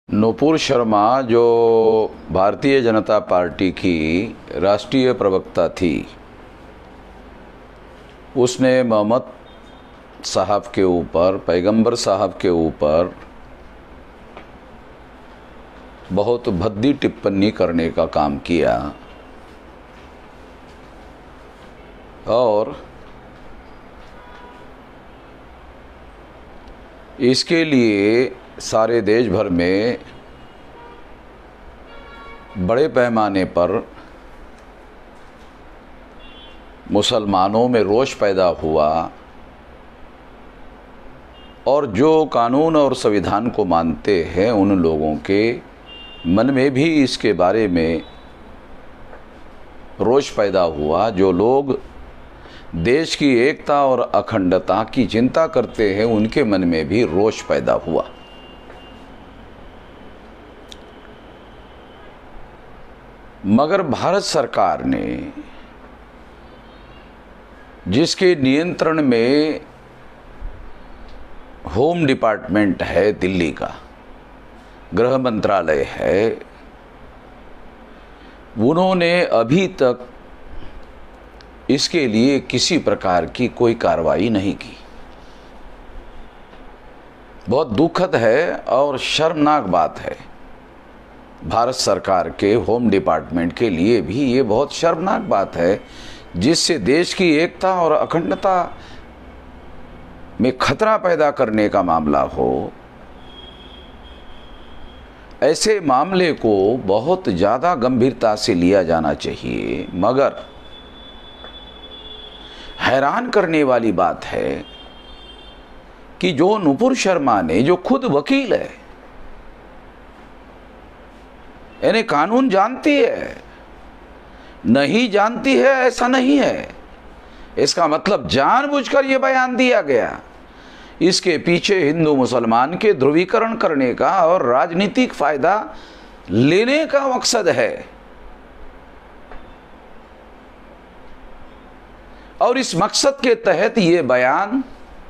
नुपुर शर्मा जो भारतीय जनता पार्टी की राष्ट्रीय प्रवक्ता थी, उसने मोहम्मद साहब के ऊपर, पैगंबर साहब के ऊपर बहुत भद्दी टिप्पणी करने का काम किया और इसके लिए सारे देश भर में बड़े पैमाने पर मुसलमानों में रोष पैदा हुआ और जो कानून और संविधान को मानते हैं उन लोगों के मन में भी इसके बारे में रोष पैदा हुआ। जो लोग देश की एकता और अखंडता की चिंता करते हैं उनके मन में भी रोष पैदा हुआ। मगर भारत सरकार ने, जिसके नियंत्रण में होम डिपार्टमेंट है, दिल्ली का गृह मंत्रालय है, उन्होंने अभी तक इसके लिए किसी प्रकार की कोई कार्रवाई नहीं की। बहुत दुखद है और शर्मनाक बात है। भारत सरकार के होम डिपार्टमेंट के लिए भी ये बहुत शर्मनाक बात है, जिससे देश की एकता और अखंडता में खतरा पैदा करने का मामला हो। ऐसे मामले को बहुत ज़्यादा गंभीरता से लिया जाना चाहिए। मगर हैरान करने वाली बात है कि जो नुपुर शर्मा ने, जो खुद वकील है, यानी कानून जानती है, नहीं जानती है ऐसा नहीं है, इसका मतलब जानबूझकर यह बयान दिया गया। इसके पीछे हिंदू मुसलमान के ध्रुवीकरण करने का और राजनीतिक फायदा लेने का मकसद है। और इस मकसद के तहत ये बयान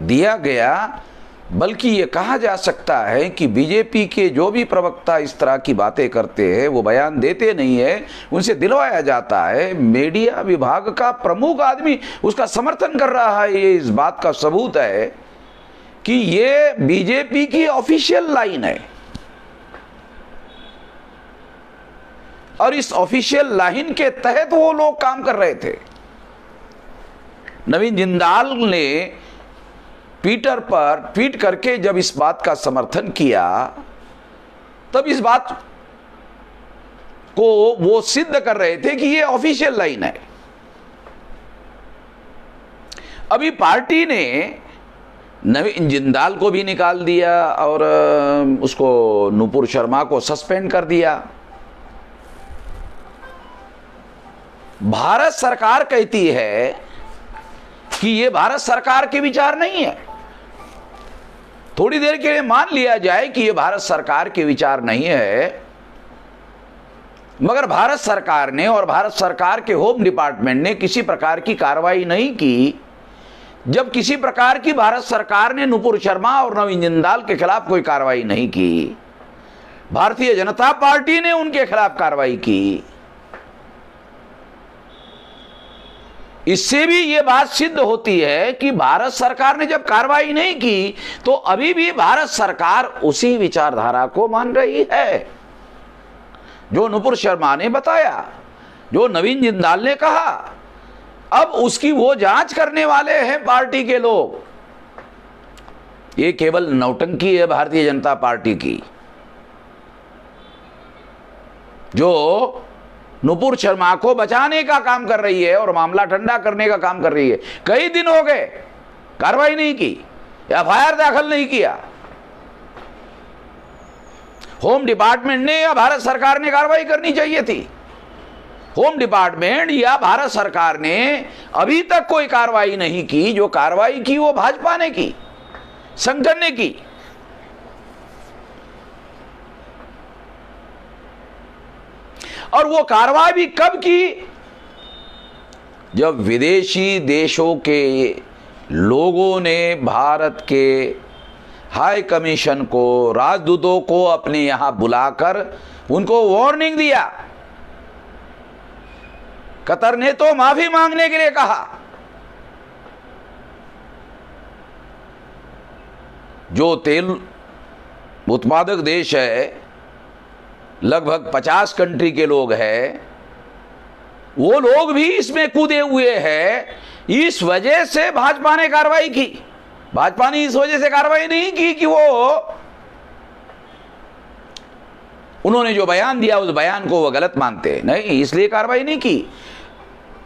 दिया गया। बल्कि ये कहा जा सकता है कि बीजेपी के जो भी प्रवक्ता इस तरह की बातें करते हैं, वो बयान देते नहीं है, उनसे दिलवाया जाता है। मीडिया विभाग का प्रमुख आदमी उसका समर्थन कर रहा है। ये इस बात का सबूत है कि ये बीजेपी की ऑफिशियल लाइन है और इस ऑफिशियल लाइन के तहत वो लोग काम कर रहे थे। नवीन जिंदाल ने ट्विटर पर ट्वीट करके जब इस बात का समर्थन किया, तब इस बात को वो सिद्ध कर रहे थे कि ये ऑफिशियल लाइन है। अभी पार्टी ने नवीन जिंदाल को भी निकाल दिया और उसको, नुपुर शर्मा को सस्पेंड कर दिया। भारत सरकार कहती है कि ये भारत सरकार के विचार नहीं है। थोड़ी देर के लिए मान लिया जाए कि ये भारत सरकार के विचार नहीं है, मगर भारत सरकार ने और भारत सरकार के होम डिपार्टमेंट ने किसी प्रकार की कार्रवाई नहीं की। जब किसी प्रकार की भारत सरकार ने नुपुर शर्मा और नवीन जिंदाल के खिलाफ कोई कार्रवाई नहीं की, भारतीय जनता पार्टी ने उनके खिलाफ कार्रवाई की। इससे भी ये बात सिद्ध होती है कि भारत सरकार ने जब कार्रवाई नहीं की तो अभी भी भारत सरकार उसी विचारधारा को मान रही है जो नुपुर शर्मा ने बताया, जो नवीन जिंदाल ने कहा। अब उसकी वो जांच करने वाले हैं पार्टी के लोग। ये केवल नौटंकी है भारतीय जनता पार्टी की, जो नुपुर शर्मा को बचाने का काम कर रही है और मामला ठंडा करने का काम कर रही है। कई दिन हो गए, कार्रवाई नहीं की, एफआईआर दाखिल नहीं किया। होम डिपार्टमेंट ने या भारत सरकार ने कार्रवाई करनी चाहिए थी। होम डिपार्टमेंट या भारत सरकार ने अभी तक कोई कार्रवाई नहीं की। जो कार्रवाई की वो भाजपा ने की, संगठन ने की। और वो कार्रवाई भी कब की? जब विदेशी देशों के लोगों ने भारत के हाई कमीशन को, राजदूतों को अपने यहां बुलाकर उनको वार्निंग दिया। कतर ने तो माफी मांगने के लिए कहा। जो तेल उत्पादक देश है, लगभग 50 कंट्री के लोग हैं, वो लोग भी इसमें कूदे हुए हैं। इस वजह से भाजपा ने कार्रवाई की। भाजपा ने इस वजह से कार्रवाई नहीं की कि उन्होंने जो बयान दिया उस बयान को वो गलत मानते, नहीं, इसलिए कार्रवाई नहीं की।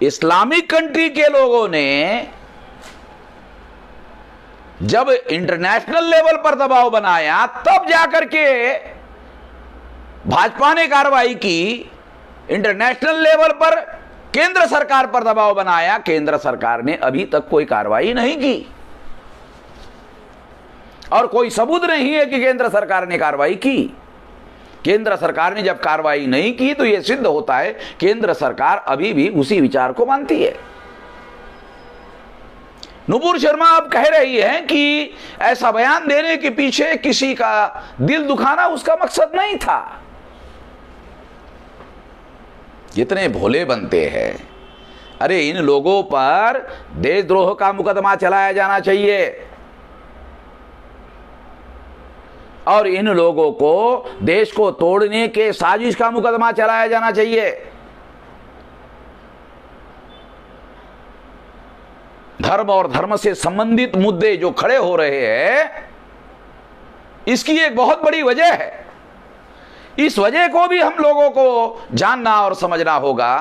इस्लामिक कंट्री के लोगों ने जब इंटरनेशनल लेवल पर दबाव बनाया तब जाकर के भाजपा ने कार्रवाई की। इंटरनेशनल लेवल पर केंद्र सरकार पर दबाव बनाया, केंद्र सरकार ने अभी तक कोई कार्रवाई नहीं की और कोई सबूत नहीं है कि केंद्र सरकार ने कार्रवाई की। केंद्र सरकार ने जब कार्रवाई नहीं की तो यह सिद्ध होता है केंद्र सरकार अभी भी उसी विचार को मानती है। नुपुर शर्मा अब कह रही है कि ऐसा बयान देने के पीछे किसी का दिल दुखाना उसका मकसद नहीं था। कितने भोले बनते हैं। अरे इन लोगों पर देशद्रोह का मुकदमा चलाया जाना चाहिए और इन लोगों को देश को तोड़ने के साजिश का मुकदमा चलाया जाना चाहिए। धर्म और धर्म से संबंधित मुद्दे जो खड़े हो रहे हैं, इसकी एक बहुत बड़ी वजह है। इस वजह को भी हम लोगों को जानना और समझना होगा।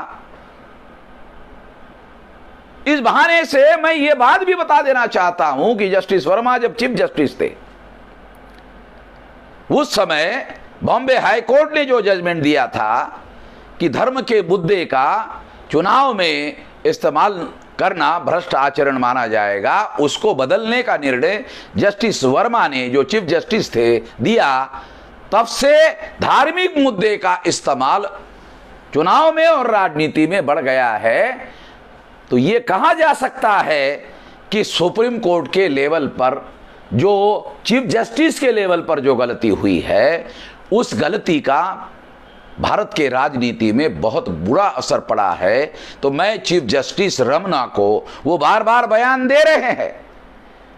इस बहाने से मैं ये बात भी बता देना चाहता हूं कि जस्टिस वर्मा जब चीफ जस्टिस थे, उस समय बॉम्बे हाई कोर्ट ने जो जजमेंट दिया था कि धर्म के मुद्दे का चुनाव में इस्तेमाल करना भ्रष्ट आचरण माना जाएगा, उसको बदलने का निर्णय जस्टिस वर्मा ने, जो चीफ जस्टिस थे, दिया। तब से धार्मिक मुद्दे का इस्तेमाल चुनाव में और राजनीति में बढ़ गया है। तो यह कहा जा सकता है कि सुप्रीम कोर्ट के लेवल पर, जो चीफ जस्टिस के लेवल पर जो गलती हुई है, उस गलती का भारत के राजनीति में बहुत बुरा असर पड़ा है। तो मैं चीफ जस्टिस रमन्ना को, वो बार बार बयान दे रहे हैं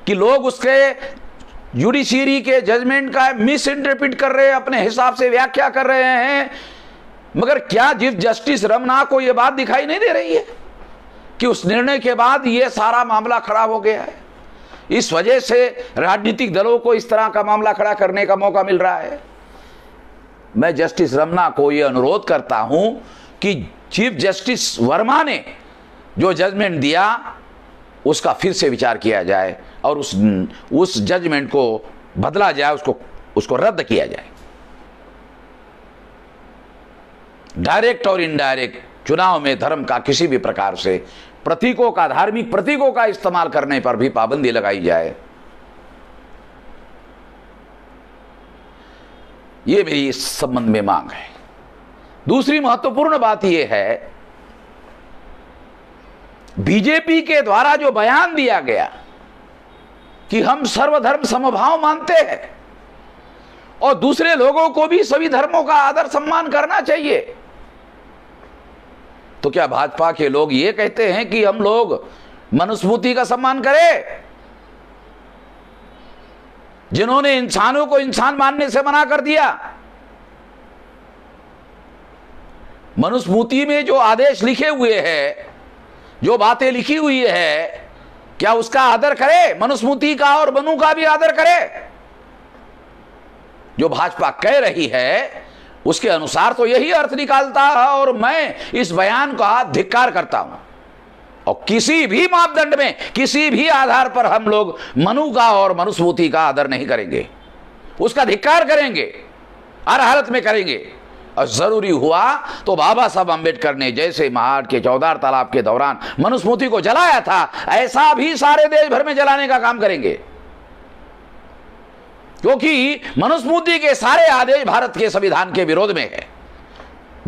कि लोग उसके जुडिशरी के जजमेंट का मिस इंटरप्रिट कर रहे हैं, अपने हिसाब से व्याख्या कर रहे हैं, मगर क्या चीफ जस्टिस रमन्ना को यह बात दिखाई नहीं दे रही है कि उस निर्णय के बाद यह सारा मामला खड़ा हो गया है? इस वजह से राजनीतिक दलों को इस तरह का मामला खड़ा करने का मौका मिल रहा है। मैं जस्टिस रमन्ना को यह अनुरोध करता हूं कि चीफ जस्टिस वर्मा ने जो जजमेंट दिया उसका फिर से विचार किया जाए और उस जजमेंट को बदला जाए, उसको रद्द किया जाए। डायरेक्ट और इनडायरेक्ट चुनाव में धर्म का किसी भी प्रकार से प्रतीकों का, धार्मिक प्रतीकों का इस्तेमाल करने पर भी पाबंदी लगाई जाए। यह मेरी इस संबंध में मांग है। दूसरी महत्वपूर्ण बात यह है, बीजेपी के द्वारा जो बयान दिया गया कि हम सर्वधर्म समभाव मानते हैं और दूसरे लोगों को भी सभी धर्मों का आदर सम्मान करना चाहिए, तो क्या भाजपा के लोग ये कहते हैं कि हम लोग मनुस्मृति का सम्मान करें? जिन्होंने इंसानों को इंसान मानने से मना कर दिया, मनुस्मृति में जो आदेश लिखे हुए हैं, जो बातें लिखी हुई है, क्या उसका आदर करे? मनुस्मृति का और मनु का भी आदर करे? जो भाजपा कह रही है उसके अनुसार तो यही अर्थ निकालता है और मैं इस बयान का धिक्कार करता हूं। और किसी भी मापदंड में, किसी भी आधार पर हम लोग मनु का और मनुस्मृति का आदर नहीं करेंगे, उसका धिक्कार करेंगे, हर हालत में करेंगे। और जरूरी हुआ तो बाबा साहब अम्बेडकर ने जैसे महाड के चौधार तालाब के दौरान मनुस्मृति को जलाया था, ऐसा भी सारे देश भर में जलाने का काम करेंगे, क्योंकि मनुस्मृति के सारे आदेश भारत के संविधान के विरोध में है।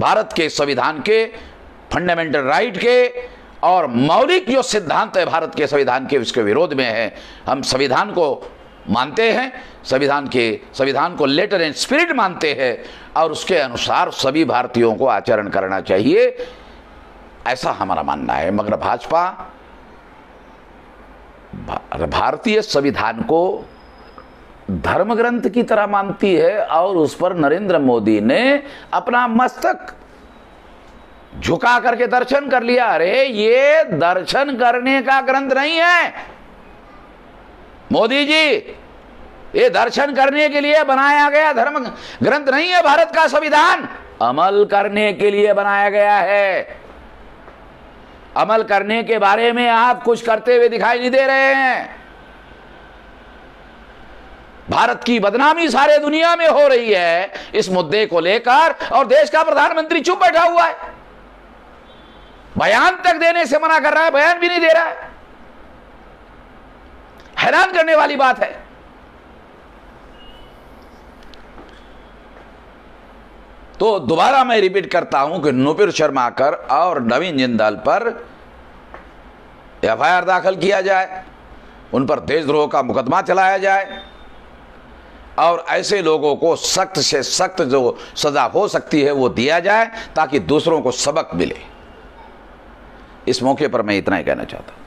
भारत के संविधान के फंडामेंटल राइट के और मौलिक जो सिद्धांत है भारत के संविधान के, उसके विरोध में है। हम संविधान को मानते हैं, संविधान को लेटर एंड स्पिरिट मानते हैं और उसके अनुसार सभी भारतीयों को आचरण करना चाहिए, ऐसा हमारा मानना है। मगर भाजपा भारतीय संविधान को धर्म ग्रंथ की तरह मानती है और उस पर नरेंद्र मोदी ने अपना मस्तक झुका करके दर्शन कर लिया। अरे ये दर्शन करने का ग्रंथ नहीं है मोदी जी, ये दर्शन करने के लिए बनाया गया धर्म ग्रंथ नहीं है। भारत का संविधान अमल करने के लिए बनाया गया है। अमल करने के बारे में आप कुछ करते हुए दिखाई नहीं दे रहे हैं। भारत की बदनामी सारे दुनिया में हो रही है इस मुद्दे को लेकर, और देश का प्रधानमंत्री चुप बैठा हुआ है, बयान तक देने से मना कर रहा है, बयान भी नहीं दे रहा है। हैरान करने वाली बात है। तो दोबारा मैं रिपीट करता हूं कि नुपुर शर्माकर और नवीन जिंदाल पर एफआईआर दाखिल किया जाए, उन पर देशद्रोह का मुकदमा चलाया जाए और ऐसे लोगों को सख्त से सख्त जो सजा हो सकती है वो दिया जाए ताकि दूसरों को सबक मिले। इस मौके पर मैं इतना ही कहना चाहता हूं।